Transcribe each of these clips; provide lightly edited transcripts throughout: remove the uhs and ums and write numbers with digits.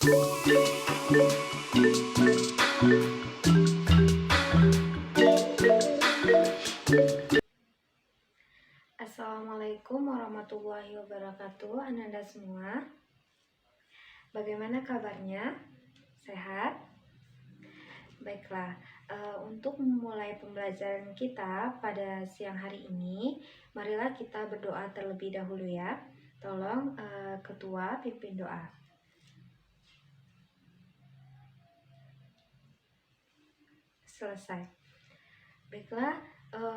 Assalamualaikum warahmatullahi wabarakatuh, Ananda semua. Bagaimana kabarnya? Sehat? Baiklah, untuk memulai pembelajaran kita pada siang hari ini, marilah kita berdoa terlebih dahulu ya. Tolong ketua pimpin doa. Selesai. Baiklah,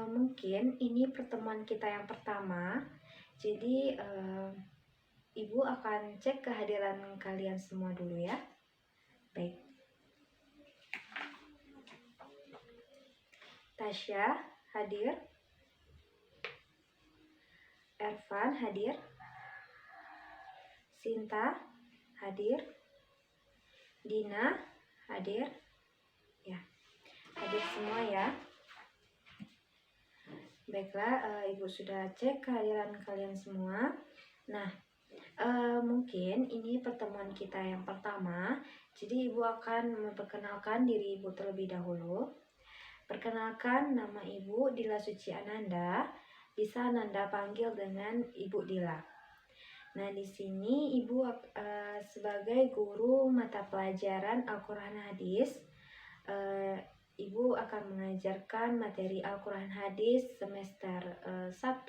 mungkin ini pertemuan kita yang pertama. Jadi Ibu akan cek kehadiran kalian semua dulu ya. Baik. Tasya hadir. Ervan hadir. Sinta hadir. Dina hadir. Ya, hadir semua ya. Baiklah, Ibu sudah cek kehadiran kalian semua. Nah, mungkin ini pertemuan kita yang pertama. Jadi Ibu akan memperkenalkan diri Ibu terlebih dahulu. Perkenalkan, nama Ibu Dila Suci Ananda. Bisa Ananda panggil dengan Ibu Dila. Nah, di sini Ibu sebagai guru mata pelajaran Al-Quran Hadis. Ibu akan mengajarkan materi Al-Quran Hadis semester 1.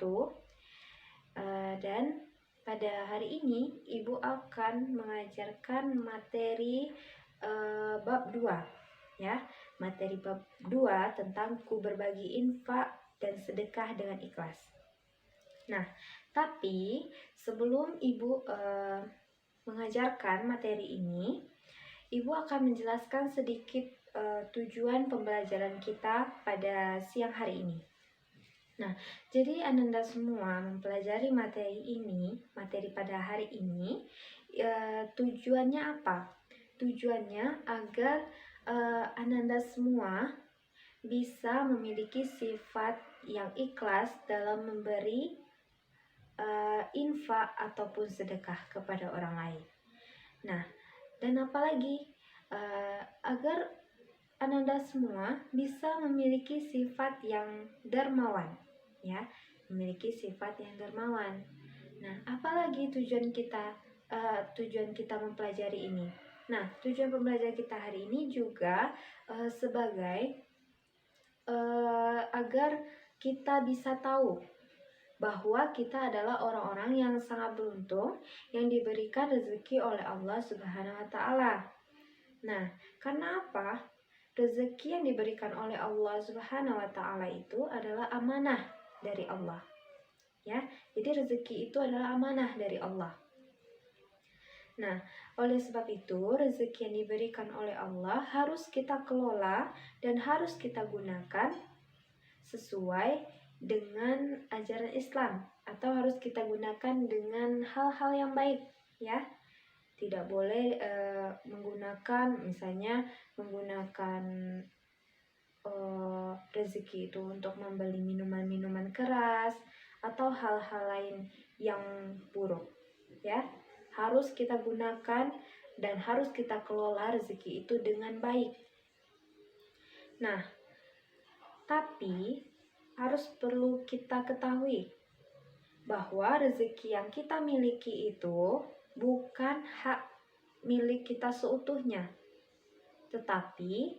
Dan pada hari ini Ibu akan mengajarkan materi bab 2 ya. Materi bab 2 tentang ku berbagi infak dan sedekah dengan ikhlas. Nah, tapi sebelum Ibu mengajarkan materi ini, Ibu akan menjelaskan sedikit tujuan pembelajaran kita pada siang hari ini. Nah, jadi Ananda semua mempelajari materi pada hari ini, tujuannya apa? Tujuannya agar Ananda semua bisa memiliki sifat yang ikhlas dalam memberi infak ataupun sedekah kepada orang lain. Nah, dan apalagi agar Ananda semua bisa memiliki sifat yang dermawan, ya, memiliki sifat yang dermawan. Nah, apalagi tujuan kita mempelajari ini. Nah, tujuan pembelajaran kita hari ini juga sebagai agar kita bisa tahu bahwa kita adalah orang-orang yang sangat beruntung yang diberikan rezeki oleh Allah Subhanahu wa taala. Nah, karena apa? Rezeki yang diberikan oleh Allah Subhanahu wa taala itu adalah amanah dari Allah. Ya, jadi rezeki itu adalah amanah dari Allah. Nah, oleh sebab itu rezeki yang diberikan oleh Allah harus kita kelola dan harus kita gunakan sesuai dengan ajaran Islam atau harus kita gunakan dengan hal-hal yang baik, ya. Tidak boleh menggunakan rezeki itu untuk membeli minuman-minuman keras atau hal-hal lain yang buruk, ya. Harus kita gunakan dan harus kita kelola rezeki itu dengan baik. Nah, tapi harus perlu kita ketahui bahwa rezeki yang kita miliki itu bukan hak milik kita seutuhnya, tetapi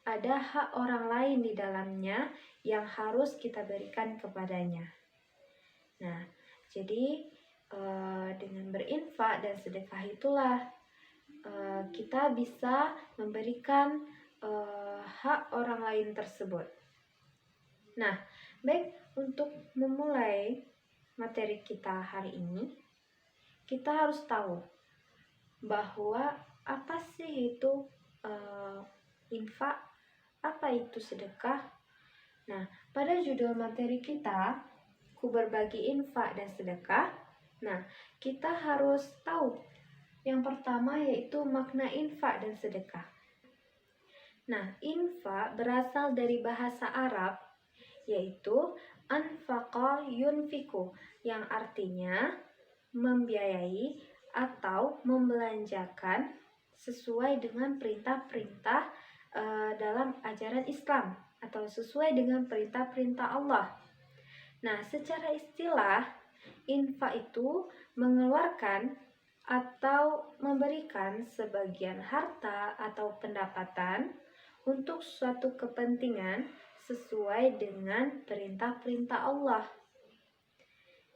ada hak orang lain di dalamnya yang harus kita berikan kepadanya. Nah, jadi dengan berinfak dan sedekah itulah kita bisa memberikan hak orang lain tersebut. Nah, baik, untuk memulai materi kita hari ini, kita harus tahu bahwa apa sih itu infak, apa itu sedekah. Nah, pada judul materi kita, ku berbagi infak dan sedekah. Nah, kita harus tahu yang pertama yaitu makna infak dan sedekah. Nah, infak berasal dari bahasa Arab yaitu anfaqa yunfiku, yang artinya membiayai atau membelanjakan sesuai dengan perintah-perintah dalam ajaran Islam atau sesuai dengan perintah-perintah Allah. Nah, secara istilah, infak itu mengeluarkan atau memberikan sebagian harta atau pendapatan untuk suatu kepentingan sesuai dengan perintah-perintah Allah.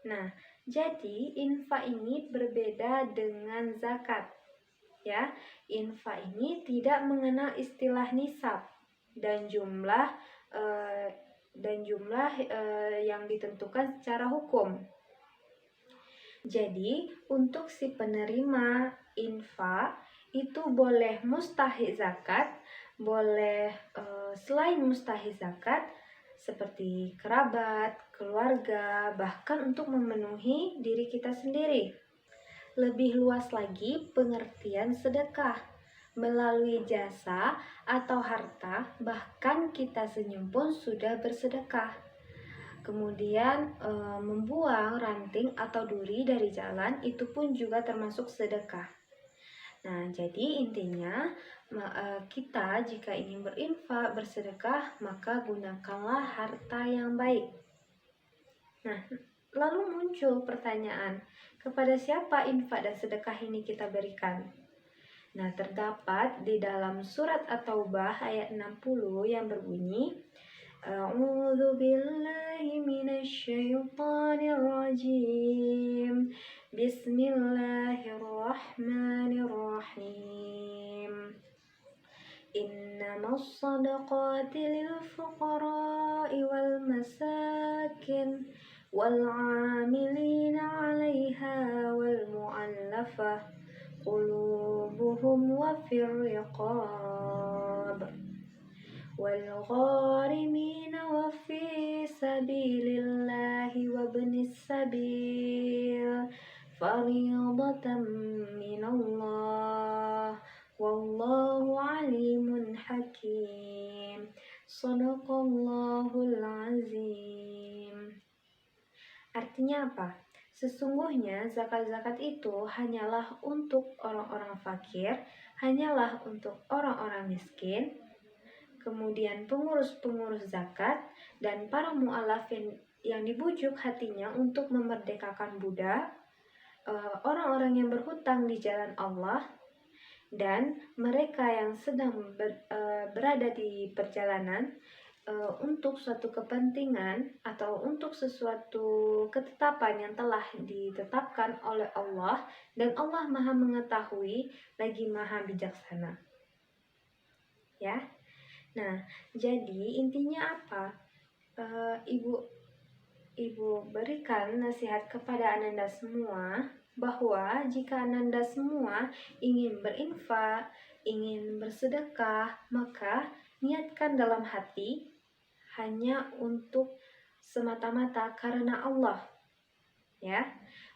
Nah, jadi infak ini berbeda dengan zakat. Ya, infak ini tidak mengenal istilah nisab dan jumlah yang ditentukan secara hukum. Jadi, untuk si penerima infak itu boleh mustahik zakat, boleh selain mustahik zakat seperti kerabat, keluarga, bahkan untuk memenuhi diri kita sendiri. Lebih luas lagi pengertian sedekah melalui jasa atau harta, bahkan kita senyum pun sudah bersedekah. Kemudian membuang ranting atau duri dari jalan itu pun juga termasuk sedekah. Nah, jadi intinya kita jika ingin berinfak, bersedekah, maka gunakanlah harta yang baik. Nah, lalu muncul pertanyaan, kepada siapa infak dan sedekah ini kita berikan? Nah, terdapat di dalam surat At-Taubah ayat 60 yang berbunyi, A'udzu billahi minasyaitonir rajim. Bismillahirrahmanirrahim. Innamas shadaqati lil fuqara'i wal masakin wal 'amilina 'alaiha wal mu'allafah qulubuhum wa fir riqab والغارمين وفي سبيل الله وابن السبيل فريضة من الله والله عليم حكيم صدق الله العظيم. Artinya apa? Sesungguhnya zakat-zakat itu hanyalah untuk orang-orang fakir, hanyalah untuk orang-orang miskin, kemudian pengurus-pengurus zakat, dan para mu'alaf yang dibujuk hatinya untuk memerdekakan budak, orang-orang yang berhutang di jalan Allah, dan mereka yang sedang berada di perjalanan untuk suatu kepentingan atau untuk sesuatu ketetapan yang telah ditetapkan oleh Allah, dan Allah Maha Mengetahui lagi Maha Bijaksana. Ya. Nah, jadi intinya apa? Ibu berikan nasihat kepada Ananda semua bahwa jika Ananda semua ingin berinfak, ingin bersedekah, maka niatkan dalam hati hanya untuk semata-mata karena Allah. Ya,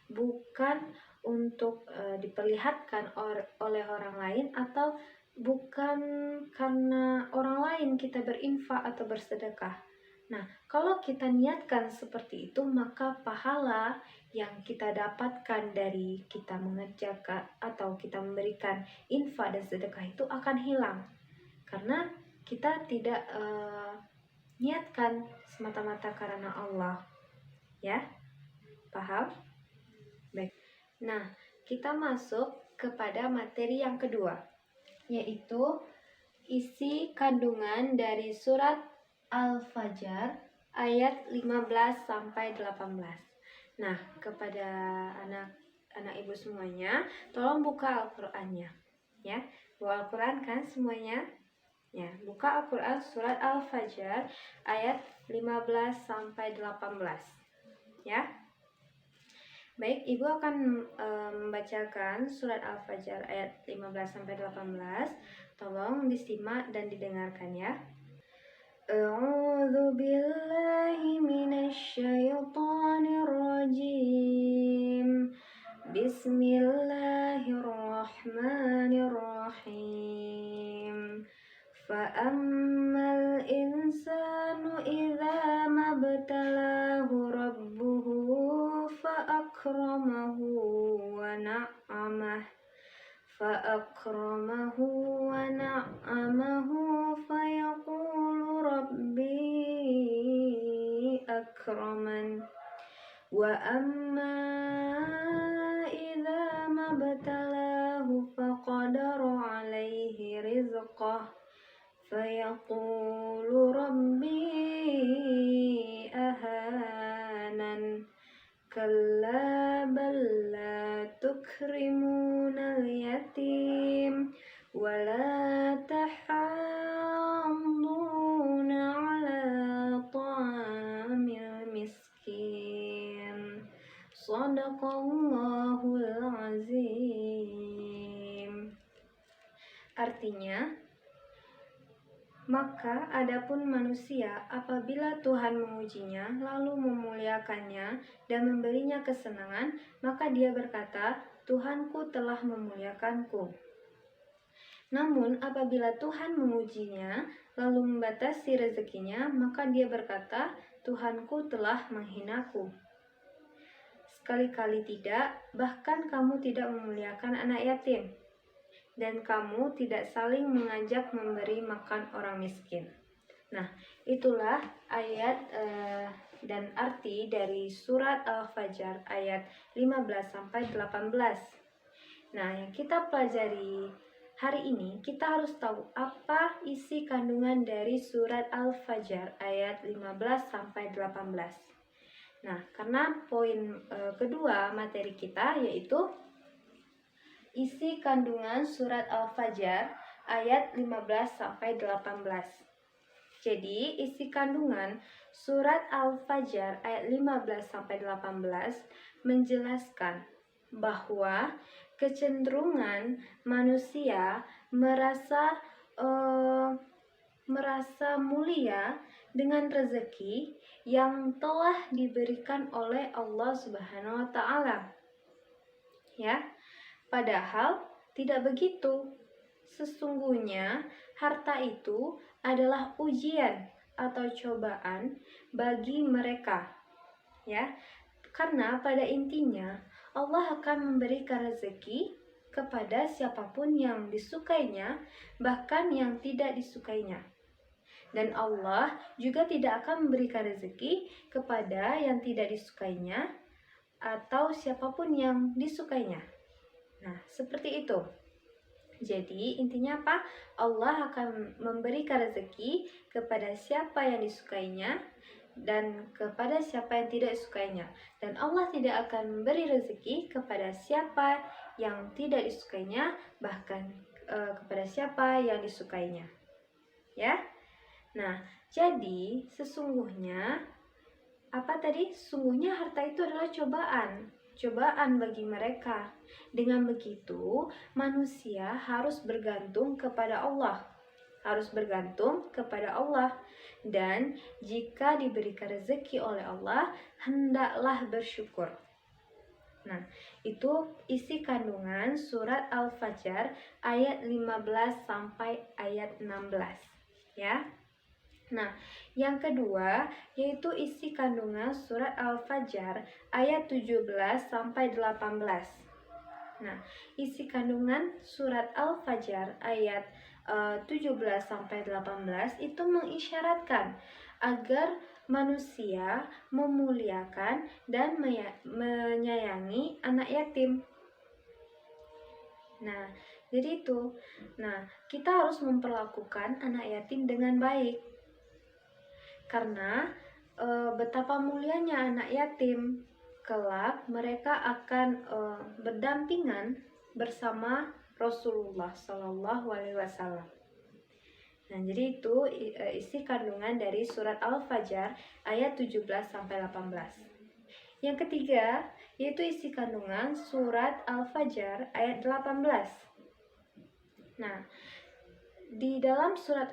bukan untuk diperlihatkan oleh orang lain atau bukan karena orang lain kita berinfak atau bersedekah. Nah, kalau kita niatkan seperti itu, maka pahala yang kita dapatkan dari kita mengerjakan atau kita memberikan infak dan sedekah itu akan hilang. Karena kita tidak niatkan semata-mata karena Allah. Ya, paham? Baik. Nah, kita masuk kepada materi yang kedua, yaitu isi kandungan dari surat Al-Fajr ayat 15-18. Nah, kepada anak ibu semuanya, tolong buka Al-Qur'annya. Ya, bawa Al-Qur'an kan semuanya? Ya, buka Al-Qur'an surat Al-Fajr ayat 15-18. Ya. Baik, Ibu akan membacakan surat Al-Fajr ayat 15-18. Tolong disimak dan didengarkan ya. A'udzu billahi minasyaitonir rajim. Bismillahirrahmanirrahim. Fa'ammal insanu idza mabtalahu rabbuhu fa'akramahu wa na'amah فأكرمه ونعمه فيقول ربي أكرمن وأما إذا ما ابتلاه فقدر عليه رزقه فيقول ربي أهانن كلا بل لا تكرمون اليتيم ولا تحاضون على طعام المسكين Shadaqallahul azim. Artinya, maka adapun manusia apabila Tuhan mengujinya lalu memuliakannya dan memberinya kesenangan, maka dia berkata, Tuhanku telah memuliakanku. Namun apabila Tuhan mengujinya lalu membatasi rezekinya, maka dia berkata, Tuhanku telah menghinaku. Sekali-kali tidak, bahkan kamu tidak memuliakan anak yatim, dan kamu tidak saling mengajak memberi makan orang miskin. Nah, itulah ayat dan arti dari surat Al-Fajr ayat 15-18. Nah, yang kita pelajari hari ini, kita harus tahu apa isi kandungan dari surat Al-Fajr ayat 15-18. Nah, karena poin kedua materi kita yaitu isi kandungan surat Al-Fajr ayat 15-18. Jadi, isi kandungan surat Al-Fajr ayat 15-18 menjelaskan bahwa kecenderungan manusia merasa mulia dengan rezeki yang telah diberikan oleh Allah Subhanahu wa taala. Ya. Padahal tidak begitu. Sesungguhnya harta itu adalah ujian atau cobaan bagi mereka. Ya. Karena pada intinya Allah akan memberikan rezeki kepada siapapun yang disukainya, bahkan yang tidak disukainya. Dan Allah juga tidak akan memberikan rezeki kepada yang tidak disukainya atau siapapun yang disukainya. Nah, seperti itu. Jadi, intinya apa? Allah akan memberikan rezeki kepada siapa yang disukainya dan kepada siapa yang tidak disukainya. Dan Allah tidak akan memberi rezeki kepada siapa yang tidak disukainya, bahkan kepada siapa yang disukainya. Ya. Nah, jadi sesungguhnya apa tadi? Sesungguhnya harta itu adalah cobaan bagi mereka. Dengan begitu, manusia harus bergantung kepada Allah. Dan jika diberikan rezeki oleh Allah, hendaklah bersyukur. Nah, itu isi kandungan surat Al-Fajr ayat 15 sampai ayat 16, ya. Nah, yang kedua yaitu isi kandungan surat Al-Fajr ayat 17 sampai 18. Nah, isi kandungan surat Al-Fajr ayat 17 sampai 18 itu mengisyaratkan agar manusia memuliakan dan menyayangi anak yatim. Nah, jadi itu. Nah, kita harus memperlakukan anak yatim dengan baik. Karena betapa mulianya anak yatim, kelak mereka akan berdampingan bersama Rasulullah Shallallahu Alaihi Wasallam. Nah, jadi itu isi kandungan dari surat Al-Fajr ayat 17 sampai 18. Yang ketiga yaitu isi kandungan surat Al-Fajr ayat 18. Nah, di dalam surat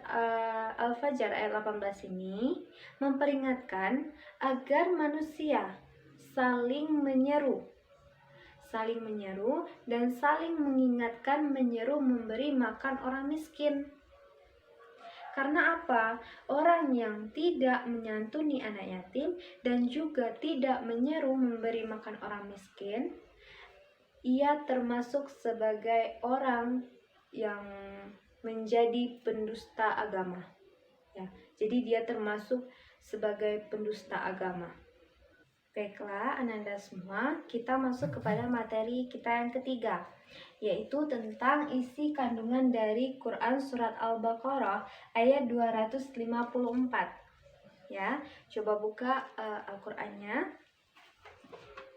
Al-Fajr ayat 18 ini memperingatkan agar manusia saling menyeru dan saling mengingatkan menyeru memberi makan orang miskin. Karena apa? Orang yang tidak menyantuni anak yatim dan juga tidak menyeru memberi makan orang miskin, ia termasuk sebagai orang yang menjadi pendusta agama. Ya, jadi dia termasuk sebagai pendusta agama. Baiklah, Ananda semua, kita masuk kepada materi kita yang ketiga, yaitu tentang isi kandungan dari Quran Surat Al-Baqarah ayat 254. Ya, coba buka Al-Qur'annya.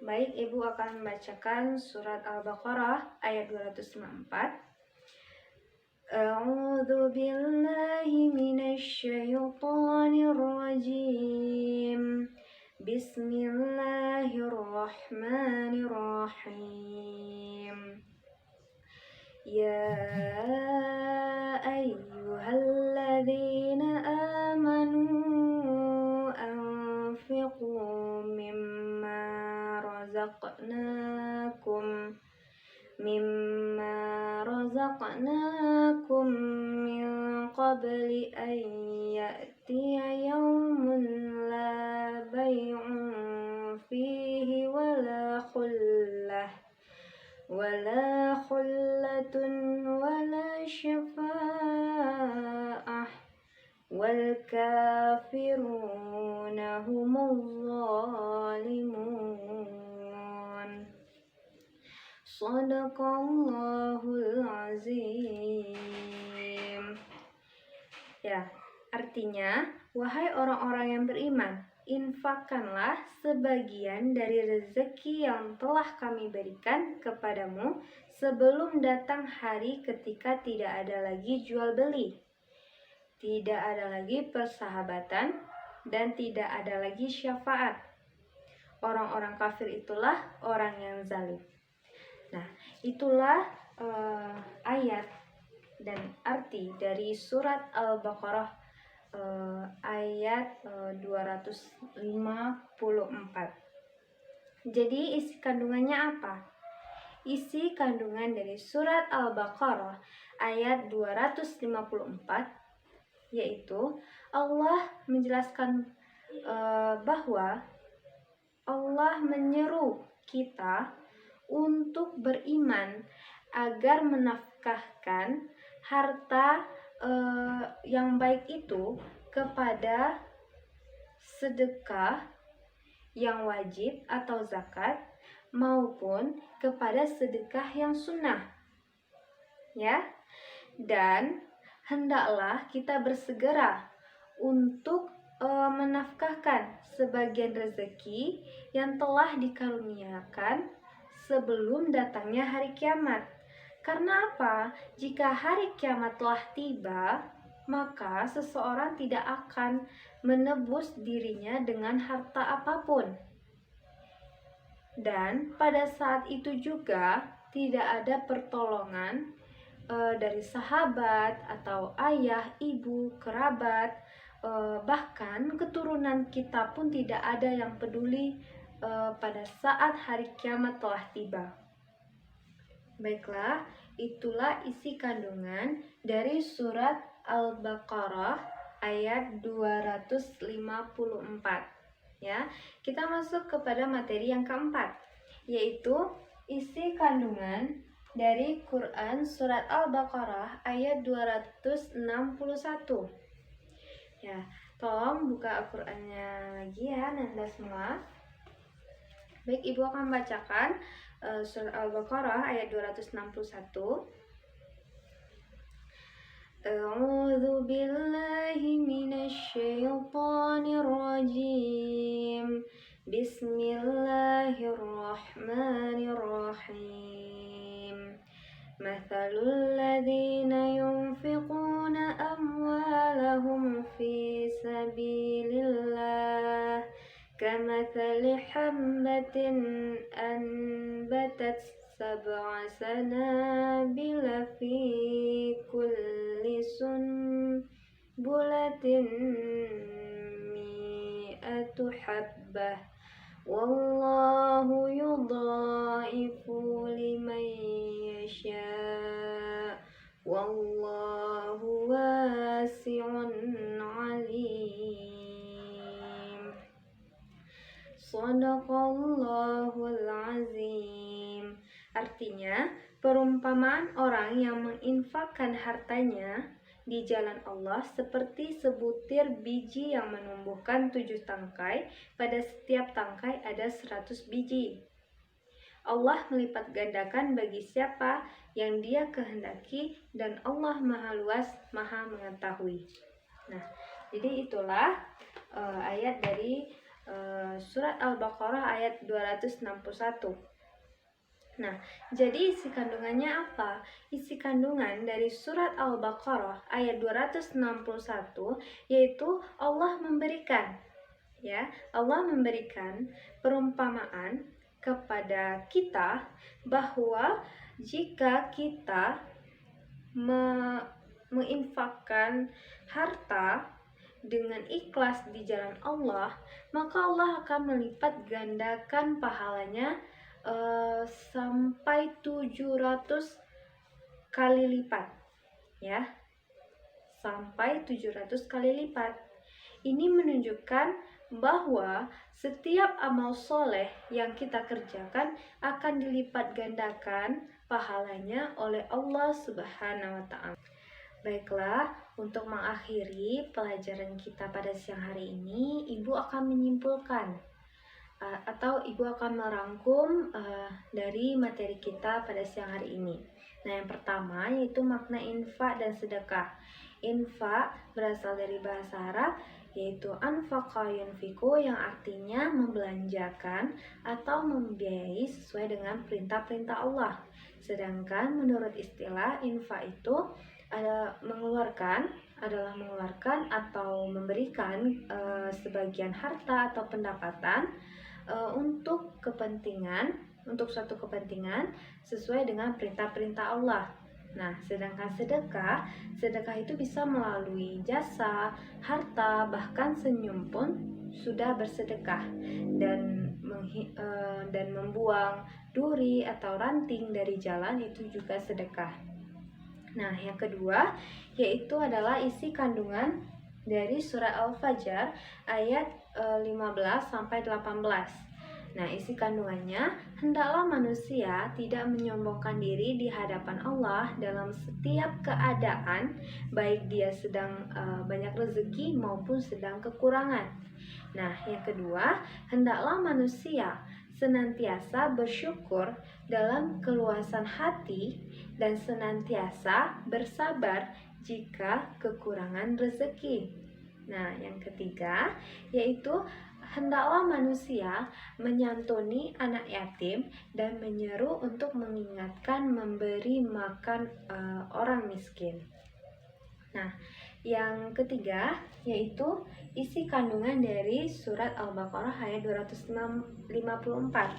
Baik, Ibu akan membacakan Surat Al-Baqarah ayat 254. A'udzu billahi minasy syaithanir rajim. Bismillahirrahmanirrahim. Ya ayyuhalladzina amanu anfiqu mimma razaqnakum min qabli an ya'tiya yawmun la bay'un fihi wala khullatun wala syafa'ah wal kafiruna humuz zalimun. Shadaqallahul azim. Ya, artinya, wahai orang-orang yang beriman, infakkanlah sebagian dari rezeki yang telah kami berikan kepadamu sebelum datang hari ketika tidak ada lagi jual beli, tidak ada lagi persahabatan, dan tidak ada lagi syafaat. Orang-orang kafir itulah orang yang zalim. Nah, itulah ayat dan arti dari surat Al-Baqarah ayat 254. Jadi isi kandungannya apa? Isi kandungan dari surat Al-Baqarah ayat 254 yaitu Allah menjelaskan bahwa Allah menyeru kita untuk beriman agar menafkahkan harta yang baik itu kepada sedekah yang wajib atau zakat maupun kepada sedekah yang sunnah. Ya. Dan hendaklah kita bersegera untuk menafkahkan sebagian rezeki yang telah dikaruniakan sebelum datangnya hari kiamat. Karena apa? Jika hari kiamat telah tiba, maka seseorang tidak akan menebus dirinya dengan harta apapun. Dan pada saat itu juga tidak ada pertolongan dari sahabat atau ayah, ibu, kerabat, bahkan keturunan kita pun tidak ada yang peduli pada saat hari kiamat telah tiba. Baiklah, itulah isi kandungan dari surat Al-Baqarah ayat 254. Ya, kita masuk kepada materi yang keempat, yaitu isi kandungan dari Quran surat Al-Baqarah ayat 261. Ya, tolong buka Al-Qur'annya lagi ya, Nanda semua. Baik, Ibu akan membacakan surat Al-Baqarah ayat 261. A'udzu billahi minasy syaithanir rajim. Bismillahirrahmanirrahim. Mathalul ladzina yunfiquna amwalahum fi sabilillah kamathali habbatin anbatat sab'a sanabila fi kulli sunbulatin mi'atu habbah wallahu yudha'ifu liman yasha' wallahu wasi'un alim. Shadaqallahul azim. Artinya, perumpamaan orang yang menginfakkan hartanya di jalan Allah seperti sebutir biji yang menumbuhkan 7 tangkai, pada setiap tangkai ada 100 biji. Allah melipat gandakan bagi siapa yang Dia kehendaki, dan Allah Maha Luas, Maha Mengetahui. Nah, jadi itulah ayat dari surat Al-Baqarah ayat 261. Nah, jadi isi kandungannya apa? Isi kandungan dari surat Al-Baqarah ayat 261 yaitu Allah memberikan, ya, Allah memberikan perumpamaan kepada kita bahwa jika kita menginfakkan harta dengan ikhlas di jalan Allah, maka Allah akan melipat gandakan pahalanya sampai 700 kali lipat, ya, sampai 700 kali lipat. Ini menunjukkan bahwa setiap amal soleh yang kita kerjakan akan dilipat gandakan pahalanya oleh Allah Subhanahu wa Ta'ala. Baiklah, untuk mengakhiri pelajaran kita pada siang hari ini, Ibu akan menyimpulkan atau Ibu akan merangkum dari materi kita pada siang hari ini. Nah, yang pertama yaitu makna infak dan sedekah. Infak berasal dari bahasa Arab yaitu anfaqa yunfiku, yang artinya membelanjakan atau membiayai sesuai dengan perintah-perintah Allah. Sedangkan menurut istilah infak itu adalah mengeluarkan atau memberikan sebagian harta atau pendapatan untuk suatu kepentingan sesuai dengan perintah-perintah Allah. Nah, sedangkan sedekah itu bisa melalui jasa, harta, bahkan senyum pun sudah bersedekah, dan membuang duri atau ranting dari jalan itu juga sedekah. Nah, yang kedua yaitu adalah isi kandungan dari surat Al-Fajr ayat 15 sampai 18. Nah, isi kandungannya, hendaklah manusia tidak menyombongkan diri di hadapan Allah dalam setiap keadaan, baik dia sedang banyak rezeki maupun sedang kekurangan. Nah, yang kedua, hendaklah manusia senantiasa bersyukur dalam keluasan hati dan senantiasa bersabar jika kekurangan rezeki. Nah, yang ketiga yaitu hendaklah manusia menyantuni anak yatim dan menyeru untuk mengingatkan memberi makan orang miskin. Nah, yang ketiga yaitu isi kandungan dari surat Al-Baqarah ayat 254.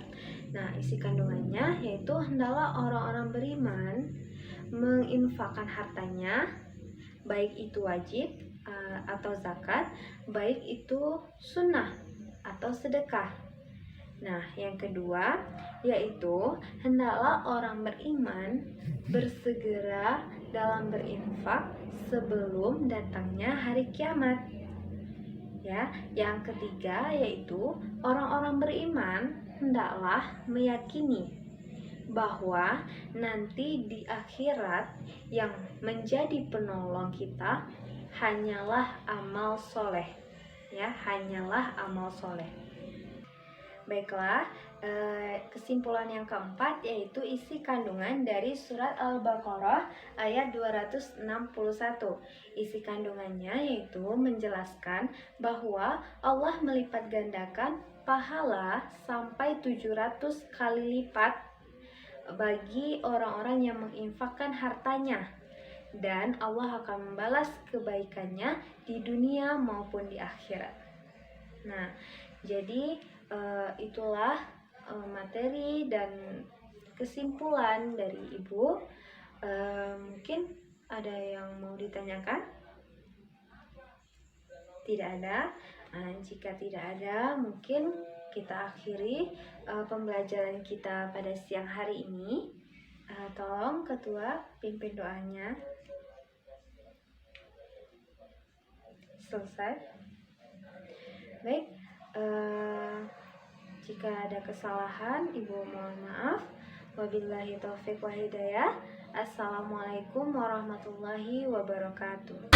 Nah, isi kandungannya yaitu hendaklah orang-orang beriman menginfakkan hartanya, baik itu wajib atau zakat, baik itu sunnah atau sedekah. Nah, yang kedua yaitu hendaklah orang beriman bersegera dalam berinfak sebelum datangnya hari kiamat. Ya, yang ketiga yaitu orang-orang beriman hendaklah meyakini bahwa nanti di akhirat yang menjadi penolong kita hanyalah amal soleh, ya, hanyalah amal soleh. Baiklah, kesimpulan yang keempat yaitu isi kandungan dari surat Al-Baqarah ayat 261. Isi kandungannya yaitu menjelaskan bahwa Allah melipat gandakan pahala sampai 700 kali lipat bagi orang-orang yang menginfakkan hartanya, dan Allah akan membalas kebaikannya di dunia maupun di akhirat. Nah, jadi itulah materi dan kesimpulan dari Ibu. Mungkin ada yang mau ditanyakan? Tidak ada. Jika tidak ada, mungkin kita akhiri pembelajaran kita pada siang hari ini. Tolong Ketua pimpin doanya. Selesai. Baik, jika ada kesalahan, Ibu mohon maaf. Wabillahi taufik wa hidayah. Assalamualaikum warahmatullahi wabarakatuh.